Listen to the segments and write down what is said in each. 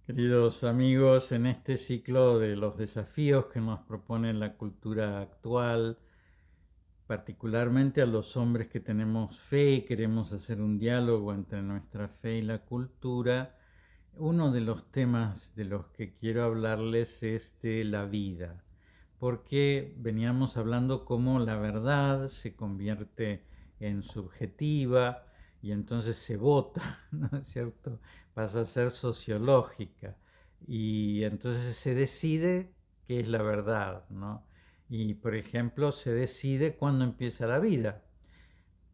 Queridos amigos, en este ciclo de los desafíos que nos propone la cultura actual, particularmente a los hombres que tenemos fe y queremos hacer un diálogo entre nuestra fe y la cultura, uno de los temas de los que quiero hablarles es de la vida, porque veníamos hablando cómo la verdad se convierte en subjetiva y entonces se vota, ¿no es cierto? Pasa a ser sociológica y entonces se decide qué es la verdad, ¿no? Y por ejemplo se decide cuándo empieza la vida,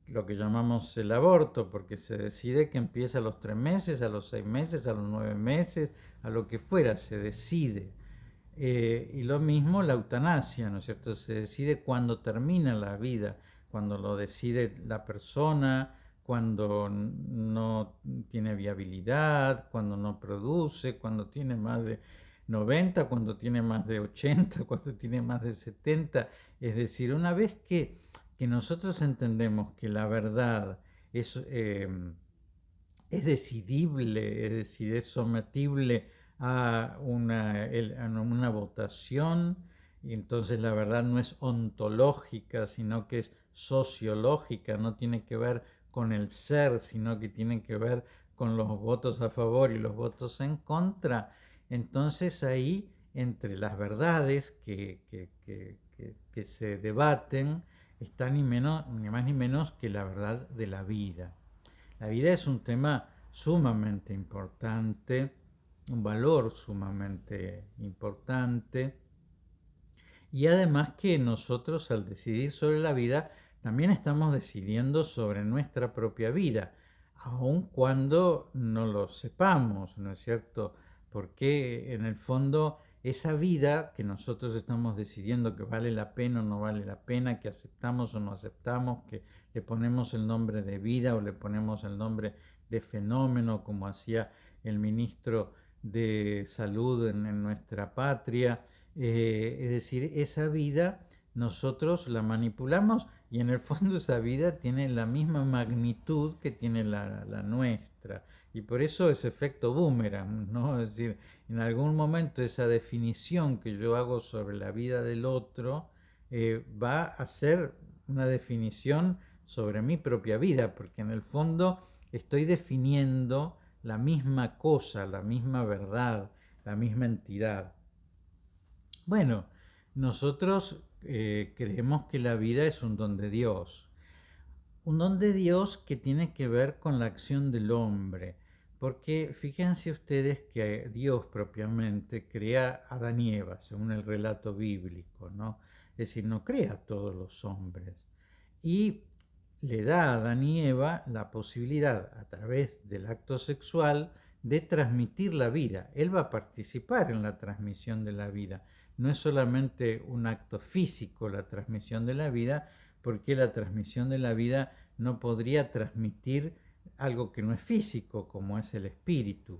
lo que llamamos el aborto, porque se decide que empieza a los 3 meses, a los 6 meses, a los 9 meses, a lo que fuera, se decide. Y lo mismo la eutanasia, ¿no es cierto? Se decide cuándo termina la vida, cuando lo decide la persona, cuando no tiene viabilidad, cuando no produce, cuando tiene más de 90, cuando tiene más de 80, cuando tiene más de 70. Es decir, una vez que nosotros entendemos que la verdad es decidible, es decir, es sometible a una votación, y entonces la verdad no es ontológica, sino que es sociológica, no tiene que ver con el ser, sino que tiene que ver con los votos a favor y los votos en contra. Entonces ahí, entre las verdades que se debaten, está ni más ni menos que la verdad de la vida. La vida es un tema sumamente importante, un valor sumamente importante, y además que nosotros al decidir sobre la vida también estamos decidiendo sobre nuestra propia vida, aun cuando no lo sepamos, ¿no es cierto? Porque en el fondo esa vida que nosotros estamos decidiendo que vale la pena o no vale la pena, que aceptamos o no aceptamos, que le ponemos el nombre de vida o le ponemos el nombre de fenómeno, como hacía el ministro de salud en nuestra patria, es decir, esa vida nosotros la manipulamos y en el fondo esa vida tiene la misma magnitud que tiene la nuestra. Y por eso es efecto boomerang, ¿no? Es decir, en algún momento esa definición que yo hago sobre la vida del otro va a ser una definición sobre mi propia vida, porque en el fondo estoy definiendo la misma cosa, la misma verdad, la misma entidad. Bueno, nosotros creemos que la vida es un don de Dios. Un don de Dios que tiene que ver con la acción del hombre. Porque fíjense ustedes que Dios propiamente crea a Adán y Eva, según el relato bíblico, ¿no? Es decir, no crea a todos los hombres. Y le da a Adán y Eva la posibilidad, a través del acto sexual, de transmitir la vida. Él va a participar en la transmisión de la vida. No es solamente un acto físico la transmisión de la vida, porque la transmisión de la vida no podría transmitir algo que no es físico, como es el espíritu.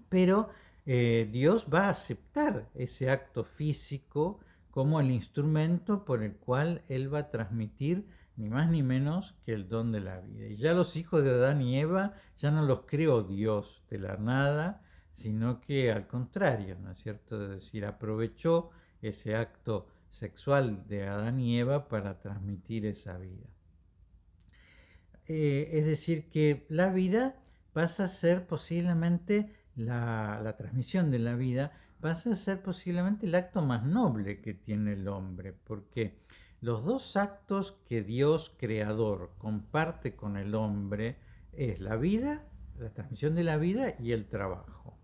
Pero Dios va a aceptar ese acto físico como el instrumento por el cual Él va a transmitir ni más ni menos que el don de la vida. Y ya los hijos de Adán y Eva ya no los creó Dios de la nada, sino que al contrario, ¿no es cierto? Es decir, aprovechó ese acto sexual de Adán y Eva para transmitir esa vida. Es decir, que la vida pasa a ser posiblemente la transmisión de la vida pasa a ser posiblemente el acto más noble que tiene el hombre, porque los dos actos que Dios creador comparte con el hombre es la vida, la transmisión de la vida y el trabajo.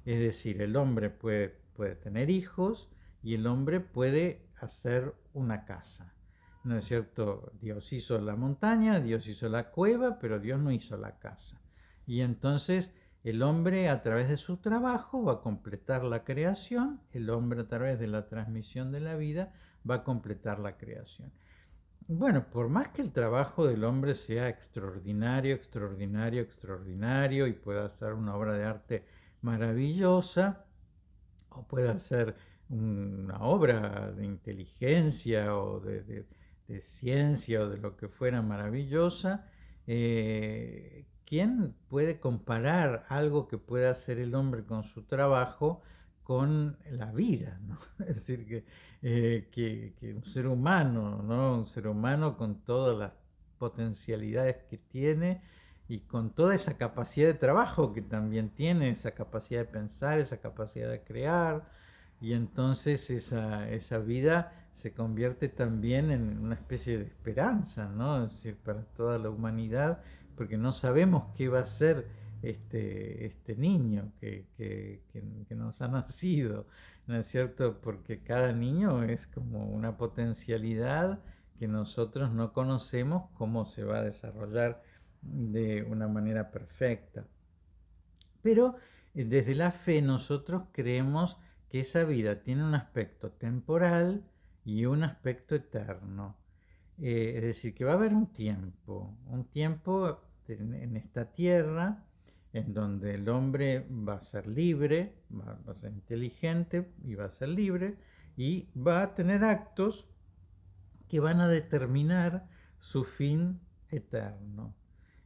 Es decir, el hombre puede tener hijos y el hombre puede hacer una casa. ¿No es cierto? Dios hizo la montaña, Dios hizo la cueva, pero Dios no hizo la casa. Y entonces el hombre a través de su trabajo va a completar la creación, el hombre a través de la transmisión de la vida va a completar la creación. Bueno, por más que el trabajo del hombre sea extraordinario, extraordinario, extraordinario y pueda ser una obra de arte maravillosa, o pueda ser una obra de inteligencia o de ciencia o de lo que fuera maravillosa, ¿quién puede comparar algo que pueda hacer el hombre con su trabajo con la vida, ¿no? Es decir, que un ser humano, ¿no? Un ser humano con todas las potencialidades que tiene y con toda esa capacidad de trabajo que también tiene, esa capacidad de pensar, esa capacidad de crear, y entonces esa vida se convierte también en una especie de esperanza, ¿no? Es decir, para toda la humanidad, porque no sabemos qué va a ser este niño que nos ha nacido, ¿no es cierto? Porque cada niño es como una potencialidad que nosotros no conocemos cómo se va a desarrollar de una manera perfecta. Pero desde la fe nosotros creemos que esa vida tiene un aspecto temporal y un aspecto eterno. Es decir, que va a haber un tiempo en esta tierra en donde el hombre va a ser libre, va a ser inteligente y va a ser libre y va a tener actos que van a determinar su fin eterno.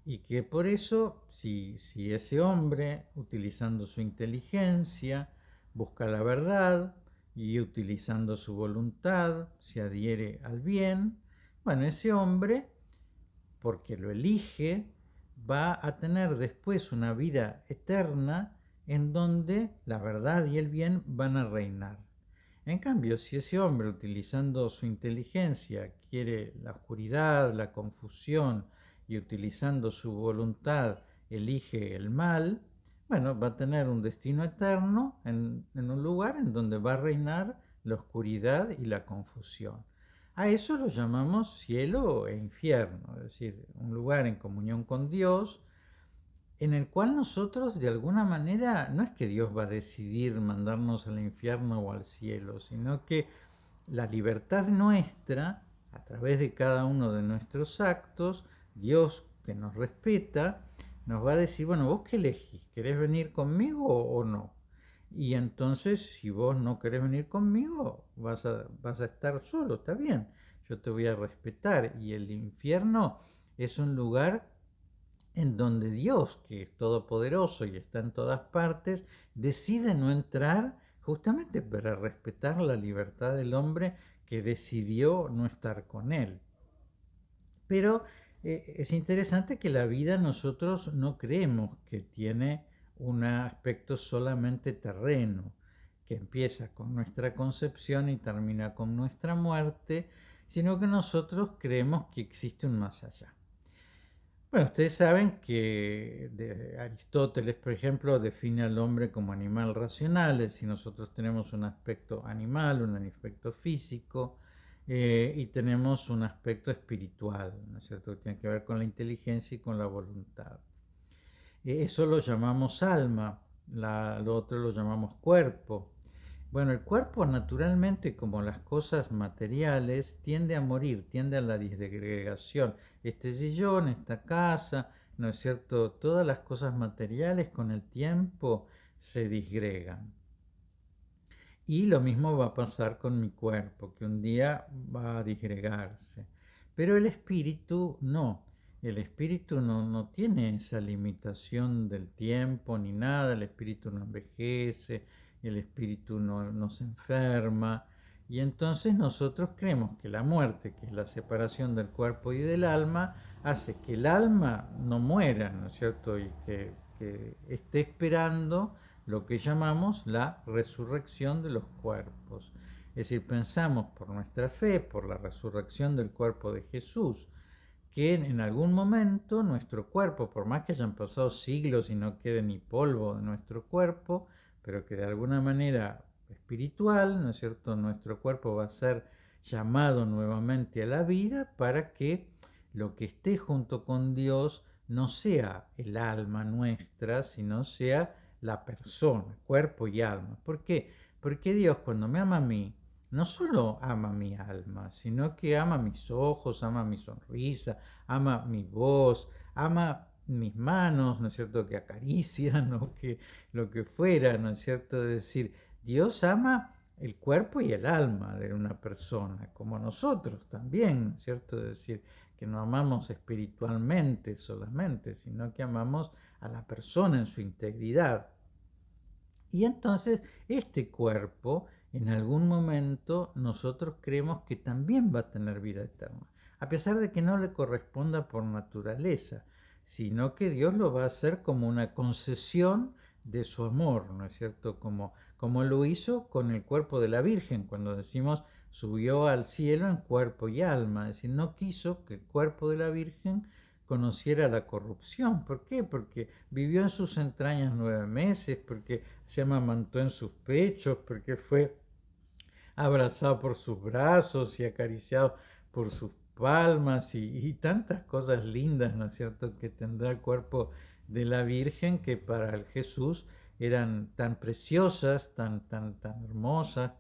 Y que por eso, si ese hombre, utilizando su inteligencia, busca la verdad y utilizando su voluntad, se adhiere al bien, bueno, ese hombre, porque lo elige, va a tener después una vida eterna en donde la verdad y el bien van a reinar. En cambio, si ese hombre, utilizando su inteligencia, quiere la oscuridad, la confusión, y utilizando su voluntad elige el mal, bueno, va a tener un destino eterno en un lugar en donde va a reinar la oscuridad y la confusión. A eso lo llamamos cielo e infierno, es decir, un lugar en comunión con Dios, en el cual nosotros de alguna manera no es que Dios va a decidir mandarnos al infierno o al cielo, sino que la libertad nuestra, a través de cada uno de nuestros actos, Dios que nos respeta, nos va a decir, bueno, vos qué elegís, ¿querés venir conmigo o no? Y entonces, si vos no querés venir conmigo, vas a estar solo, está bien, yo te voy a respetar. Y el infierno es un lugar en donde Dios, que es todopoderoso y está en todas partes, decide no entrar justamente para respetar la libertad del hombre que decidió no estar con él. Pero es interesante que la vida nosotros no creemos que tiene un aspecto solamente terreno, que empieza con nuestra concepción y termina con nuestra muerte, sino que nosotros creemos que existe un más allá. Bueno, ustedes saben que Aristóteles, por ejemplo, define al hombre como animal racional, es decir, nosotros tenemos un aspecto animal, un aspecto físico y tenemos un aspecto espiritual, ¿no es cierto?, que tiene que ver con la inteligencia y con la voluntad. Eso lo llamamos alma, lo otro lo llamamos cuerpo. Bueno, el cuerpo naturalmente, como las cosas materiales, tiende a morir, tiende a la disgregación. Este sillón, esta casa, ¿no es cierto? Todas las cosas materiales con el tiempo se disgregan. Y lo mismo va a pasar con mi cuerpo, que un día va a disgregarse. Pero el espíritu no. El espíritu no tiene esa limitación del tiempo ni nada. El espíritu no envejece, el espíritu no se enferma. Y entonces nosotros creemos que la muerte, que es la separación del cuerpo y del alma, hace que el alma no muera, ¿no es cierto? Y que esté esperando lo que llamamos la resurrección de los cuerpos. Es decir, pensamos por nuestra fe, por la resurrección del cuerpo de Jesús, que en algún momento nuestro cuerpo, por más que hayan pasado siglos y no quede ni polvo de nuestro cuerpo, pero que de alguna manera espiritual, ¿no es cierto?, nuestro cuerpo va a ser llamado nuevamente a la vida para que lo que esté junto con Dios no sea el alma nuestra, sino sea la persona, cuerpo y alma. ¿Por qué? Porque Dios, cuando me ama a mí, no solo ama mi alma, sino que ama mis ojos, ama mi sonrisa, ama mi voz, ama mis manos, ¿no es cierto?, que acarician o que lo que fuera, ¿no es cierto? Es decir, Dios ama el cuerpo y el alma de una persona, como nosotros también, ¿no es cierto? Es decir, que no amamos espiritualmente solamente, sino que amamos a la persona en su integridad. Y entonces este cuerpo, en algún momento, nosotros creemos que también va a tener vida eterna, a pesar de que no le corresponda por naturaleza, sino que Dios lo va a hacer como una concesión de su amor, ¿no es cierto? Como lo hizo con el cuerpo de la Virgen, cuando decimos subió al cielo en cuerpo y alma, es decir, no quiso que el cuerpo de la Virgen conociera la corrupción. ¿Por qué? Porque vivió en sus entrañas 9 meses, porque se amamantó en sus pechos, porque fue abrazado por sus brazos y acariciado por sus palmas y tantas cosas lindas, ¿no es cierto?, que tendrá el cuerpo de la Virgen, que para el Jesús eran tan preciosas, tan hermosas,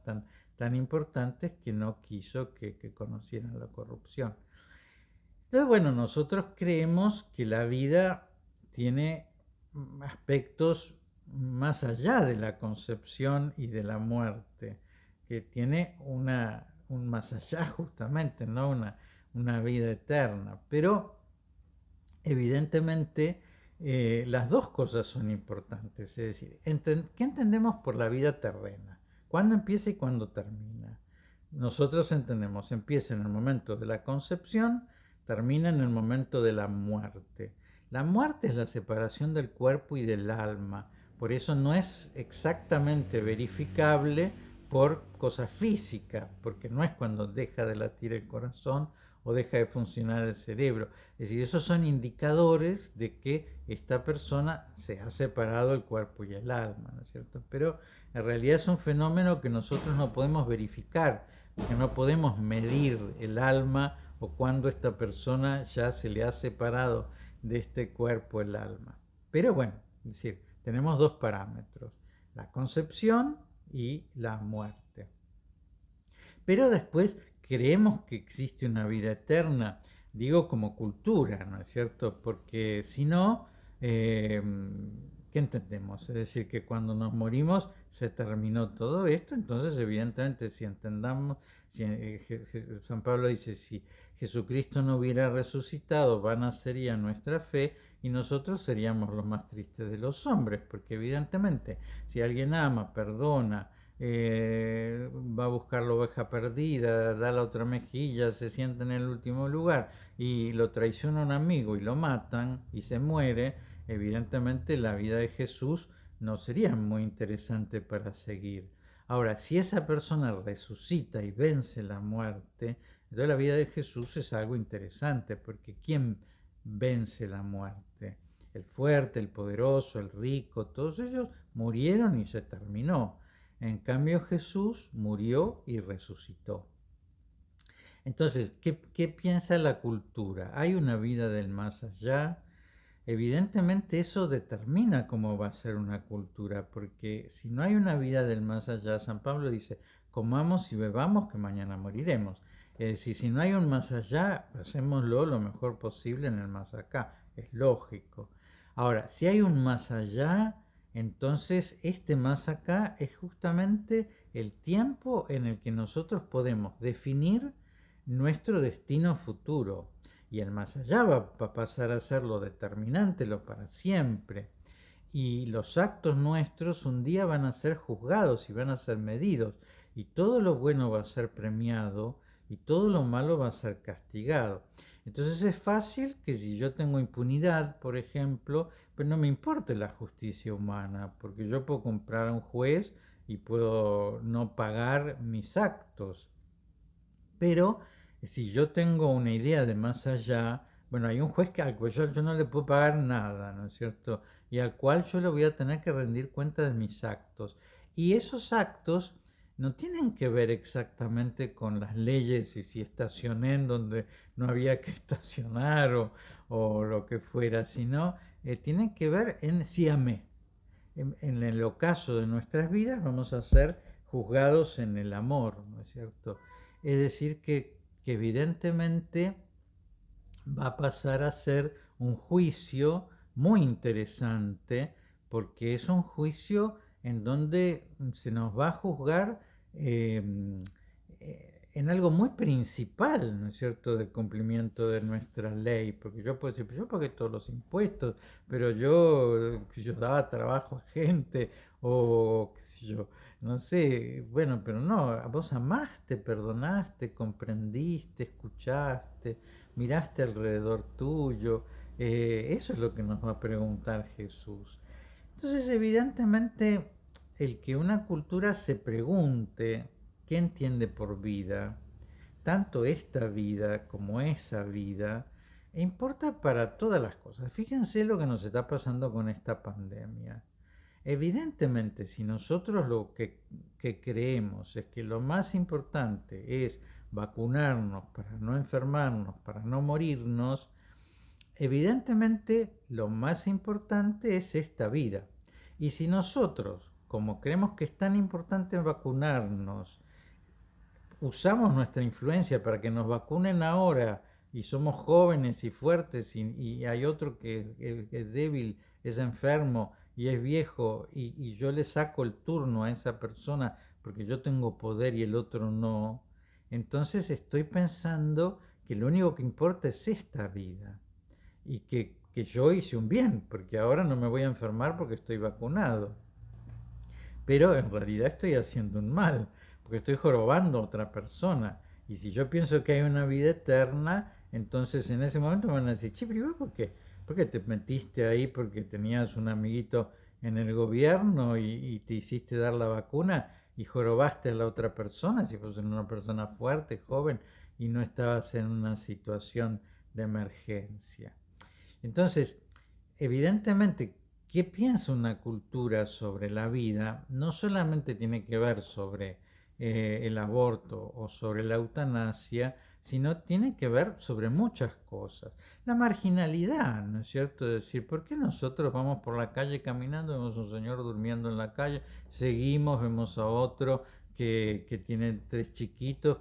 tan importantes, que no quiso que conocieran la corrupción. Entonces, bueno, nosotros creemos que la vida tiene aspectos más allá de la concepción y de la muerte, que tiene un más allá justamente, ¿no? Una vida eterna. Pero evidentemente las dos cosas son importantes. Es decir, ¿qué entendemos por la vida terrena? ¿Cuándo empieza y cuándo termina? Nosotros entendemos, empieza en el momento de la concepción, termina en el momento de la muerte. La muerte es la separación del cuerpo y del alma, por eso no es exactamente verificable por cosas físicas, porque no es cuando deja de latir el corazón o deja de funcionar el cerebro. Es decir, esos son indicadores de que esta persona se ha separado el cuerpo y el alma, ¿no es cierto? Pero en realidad es un fenómeno que nosotros no podemos verificar, porque no podemos medir el alma o cuando esta persona ya se le ha separado de este cuerpo el alma. Pero bueno, es decir, tenemos dos parámetros, la concepción y la muerte. Pero después creemos que existe una vida eterna, digo como cultura, ¿no es cierto? Porque si no, ¿qué entendemos? Es decir, que cuando nos morimos se terminó todo esto, entonces evidentemente si entendamos, si, San Pablo dice, si Jesucristo no hubiera resucitado, vana sería nuestra fe y nosotros seríamos los más tristes de los hombres, porque evidentemente si alguien ama, perdona, va a buscar la oveja perdida, da la otra mejilla, se sienta en el último lugar y lo traiciona un amigo y lo matan y se muere, evidentemente la vida de Jesús no sería muy interesante para seguir. Ahora, si esa persona resucita y vence la muerte, entonces la vida de Jesús es algo interesante, porque ¿quién vence la muerte? El fuerte, el poderoso, el rico, todos ellos murieron y se terminó. En cambio Jesús murió y resucitó. Entonces, ¿qué piensa la cultura? ¿Hay una vida del más allá? Evidentemente eso determina cómo va a ser una cultura, porque si no hay una vida del más allá, San Pablo dice, comamos y bebamos que mañana moriremos. Es decir, si no hay un más allá, hacémoslo lo mejor posible en el más acá, es lógico. Ahora, si hay un más allá, entonces este más acá es justamente el tiempo en el que nosotros podemos definir nuestro destino futuro. Y el más allá va a pasar a ser lo determinante, lo para siempre. Y los actos nuestros un día van a ser juzgados y van a ser medidos. Y todo lo bueno va a ser premiado y todo lo malo va a ser castigado. Entonces es fácil que si yo tengo impunidad, por ejemplo, pues no me importe la justicia humana, porque yo puedo comprar a un juez y puedo no pagar mis actos. Pero si yo tengo una idea de más allá, bueno, hay un juez que al cual yo no le puedo pagar nada, ¿no es cierto? Y al cual yo le voy a tener que rendir cuenta de mis actos. Y esos actos no tienen que ver exactamente con las leyes y si estacioné en donde no había que estacionar o lo que fuera, sino tienen que ver en si amé. En el ocaso de nuestras vidas vamos a ser juzgados en el amor, ¿no es cierto? Es decir, que evidentemente va a pasar a ser un juicio muy interesante, porque es un juicio en donde se nos va a juzgar en algo muy principal, ¿no es cierto?, del cumplimiento de nuestra ley, porque yo puedo decir, "Pues yo pagué todos los impuestos, pero yo daba trabajo a gente, o qué sé yo, no sé, bueno, pero no, vos amaste, perdonaste, comprendiste, escuchaste, miraste alrededor tuyo, eso es lo que nos va a preguntar Jesús. Entonces, evidentemente, el que una cultura se pregunte qué entiende por vida, tanto esta vida como esa vida, importa para todas las cosas. Fíjense lo que nos está pasando con esta pandemia. Evidentemente, si nosotros que creemos es que lo más importante es vacunarnos para no enfermarnos, para no morirnos, evidentemente lo más importante es esta vida. Y si nosotros, como creemos que es tan importante vacunarnos, usamos nuestra influencia para que nos vacunen ahora y somos jóvenes y fuertes y hay otro que es débil, es enfermo y es viejo y yo le saco el turno a esa persona porque yo tengo poder y el otro no, entonces estoy pensando que lo único que importa es esta vida y que yo hice un bien, porque ahora no me voy a enfermar porque estoy vacunado. Pero en realidad estoy haciendo un mal, porque estoy jorobando a otra persona. Y si yo pienso que hay una vida eterna, entonces en ese momento me van a decir, che, pero ¿por qué? ¿Por qué te metiste ahí porque tenías un amiguito en el gobierno y te hiciste dar la vacuna y jorobaste a la otra persona si fuiste una persona fuerte, joven y no estabas en una situación de emergencia? Entonces, evidentemente, ¿qué piensa una cultura sobre la vida? No solamente tiene que ver sobre el aborto o sobre la eutanasia, sino tiene que ver sobre muchas cosas. La marginalidad, ¿no es cierto? Es decir, ¿por qué nosotros vamos por la calle caminando, vemos a un señor durmiendo en la calle, seguimos, vemos a otro que tiene tres chiquitos,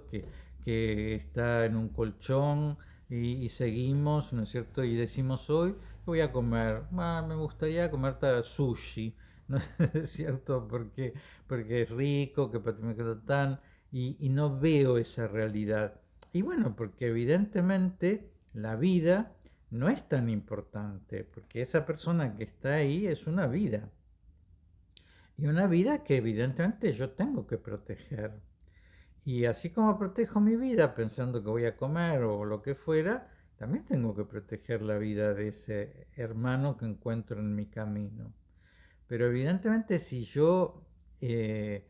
que está en un colchón y seguimos, ¿no es cierto? Y decimos hoy voy a comer, me gustaría comer sushi, ¿no es cierto? Porque es rico, que me queda tan, y no veo esa realidad. Y bueno, porque evidentemente la vida no es tan importante, porque esa persona que está ahí es una vida. Y una vida que evidentemente yo tengo que proteger. Y así como protejo mi vida pensando que voy a comer o lo que fuera, también tengo que proteger la vida de ese hermano que encuentro en mi camino. Pero evidentemente si yo eh,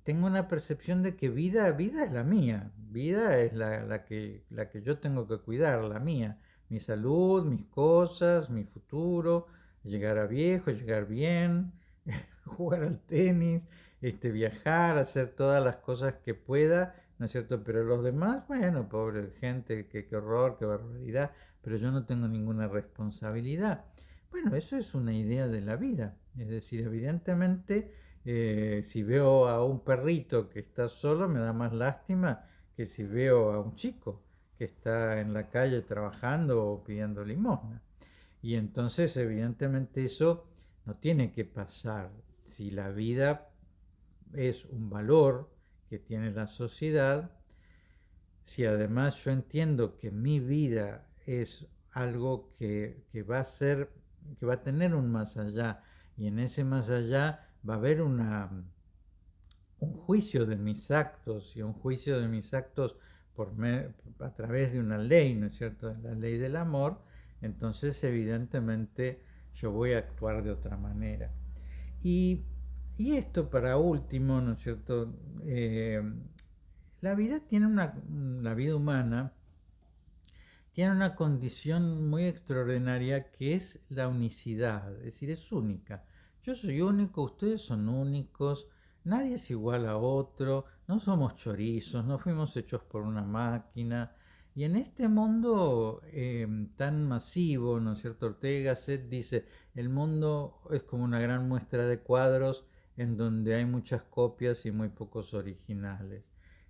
tengo una percepción de que vida es la mía, vida es la que yo tengo que cuidar, la mía, mi salud, mis cosas, mi futuro, llegar a viejo, llegar bien, jugar al tenis, viajar, hacer todas las cosas que pueda, ¿no es cierto? Pero los demás, bueno, pobre gente, qué horror, qué barbaridad, pero yo no tengo ninguna responsabilidad. Bueno, eso es una idea de la vida. Es decir, evidentemente, si veo a un perrito que está solo, me da más lástima que si veo a un chico que está en la calle trabajando o pidiendo limosna. Y entonces, evidentemente, eso no tiene que pasar. Si la vida es un valor que tiene la sociedad, si además yo entiendo que mi vida es algo que va a ser, que va a tener un más allá, y en ese más allá va a haber un juicio de mis actos, y un juicio de mis actos a través de una ley, ¿no es cierto?, la ley del amor, entonces evidentemente yo voy a actuar de otra manera. Y, y esto para último, ¿no es cierto? La vida tiene la vida humana tiene una condición muy extraordinaria que es la unicidad, es decir, es única. Yo soy único, ustedes son únicos, nadie es igual a otro, no somos chorizos, no fuimos hechos por una máquina. Y en este mundo tan masivo, ¿no es cierto? Ortega Gasset dice, el mundo es como una gran muestra de cuadros en donde hay muchas copias y muy pocos originales.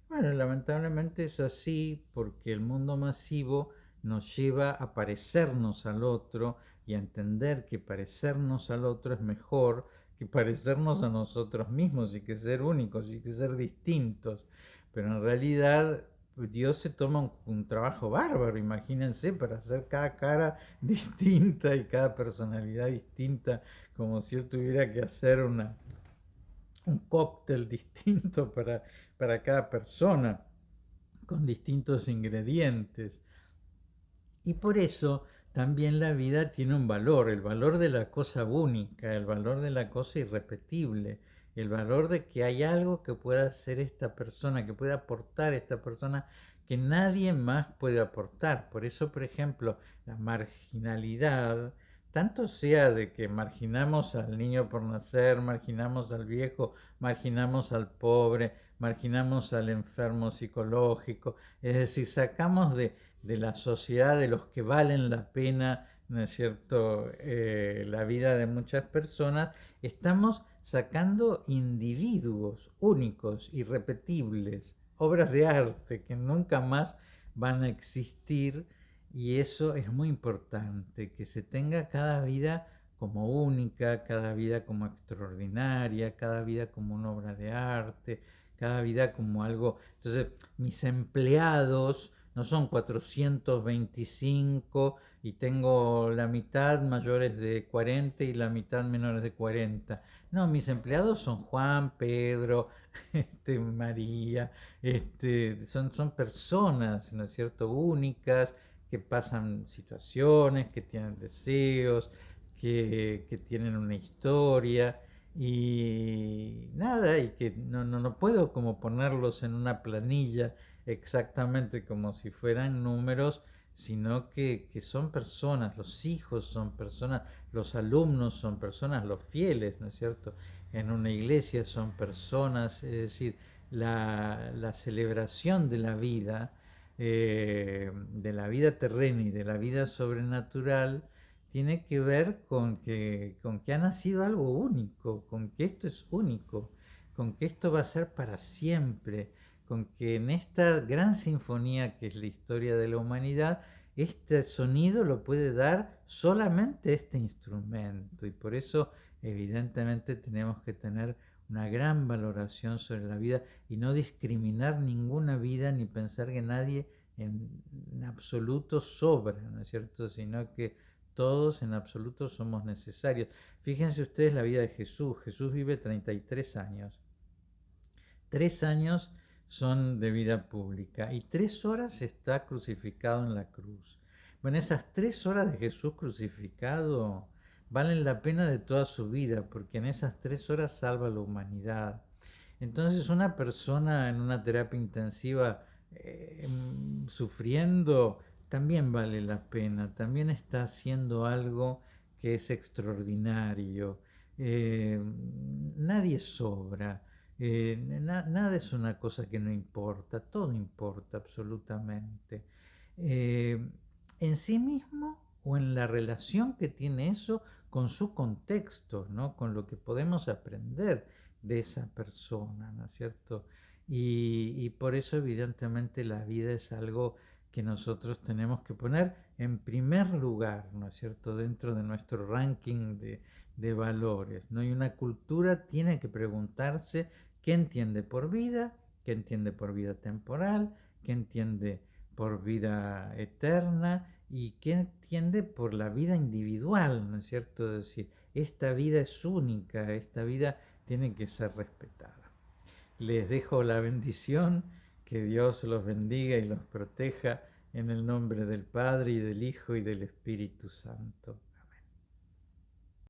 Bueno, lamentablemente es así porque el mundo masivo nos lleva a parecernos al otro y a entender que parecernos al otro es mejor que parecernos a nosotros mismos y que ser únicos y que ser distintos. Pero en realidad Dios se toma un trabajo bárbaro, imagínense, para hacer cada cara distinta y cada personalidad distinta, como si Él tuviera que hacer un cóctel distinto para cada persona, con distintos ingredientes. Y por eso también la vida tiene un valor, el valor de la cosa única, el valor de la cosa irrepetible, el valor de que hay algo que pueda hacer esta persona, que pueda aportar esta persona que nadie más puede aportar. Por eso, por ejemplo, la marginalidad, tanto sea de que marginamos al niño por nacer, marginamos al viejo, marginamos al pobre, marginamos al enfermo psicológico, es decir, sacamos de la sociedad de los que valen la pena, ¿no es cierto?, la vida de muchas personas, estamos sacando individuos únicos, irrepetibles, obras de arte que nunca más van a existir, y eso es muy importante, que se tenga cada vida como única, cada vida como extraordinaria, cada vida como una obra de arte, cada vida como algo. Entonces, mis empleados no son 425 y tengo la mitad mayores de 40 y la mitad menores de 40. No, mis empleados son Juan, Pedro, María, son personas, ¿no es cierto?, únicas, que pasan situaciones, que tienen deseos, que tienen una historia y nada, y que no puedo como ponerlos en una planilla exactamente como si fueran números, sino que son personas, los hijos son personas, los alumnos son personas, los fieles, ¿no es cierto? En una iglesia son personas, es decir, la celebración de la vida terrena y de la vida sobrenatural, tiene que ver con que ha nacido algo único, con que esto es único, con que esto va a ser para siempre, con que en esta gran sinfonía que es la historia de la humanidad, este sonido lo puede dar solamente este instrumento, y por eso evidentemente tenemos que tener una gran valoración sobre la vida y no discriminar ninguna vida ni pensar que nadie en absoluto sobra, ¿no es cierto?, sino que todos en absoluto somos necesarios. Fíjense ustedes la vida de Jesús. Jesús vive 33 años. 3 años son de vida pública y 3 horas está crucificado en la cruz. Bueno, esas 3 horas de Jesús crucificado valen la pena de toda su vida, porque en esas 3 horas salva a la humanidad. Entonces, una persona en una terapia intensiva sufriendo también vale la pena, también está haciendo algo que es extraordinario. Nadie sobra. Nada es una cosa que no importa, todo importa absolutamente. Eh, en sí mismo o en la relación que tiene eso con su contexto, ¿no?, con lo que podemos aprender de esa persona, ¿no es cierto? Y por eso evidentemente la vida es algo que nosotros tenemos que poner en primer lugar, ¿no es cierto?, dentro de nuestro ranking de valores, ¿no? Y una cultura tiene que preguntarse qué entiende por vida, qué entiende por vida temporal, qué entiende por vida eterna y qué entiende por la vida individual, ¿no es cierto? Es decir, esta vida es única, esta vida tiene que ser respetada. Les dejo la bendición, que Dios los bendiga y los proteja en el nombre del Padre y del Hijo y del Espíritu Santo.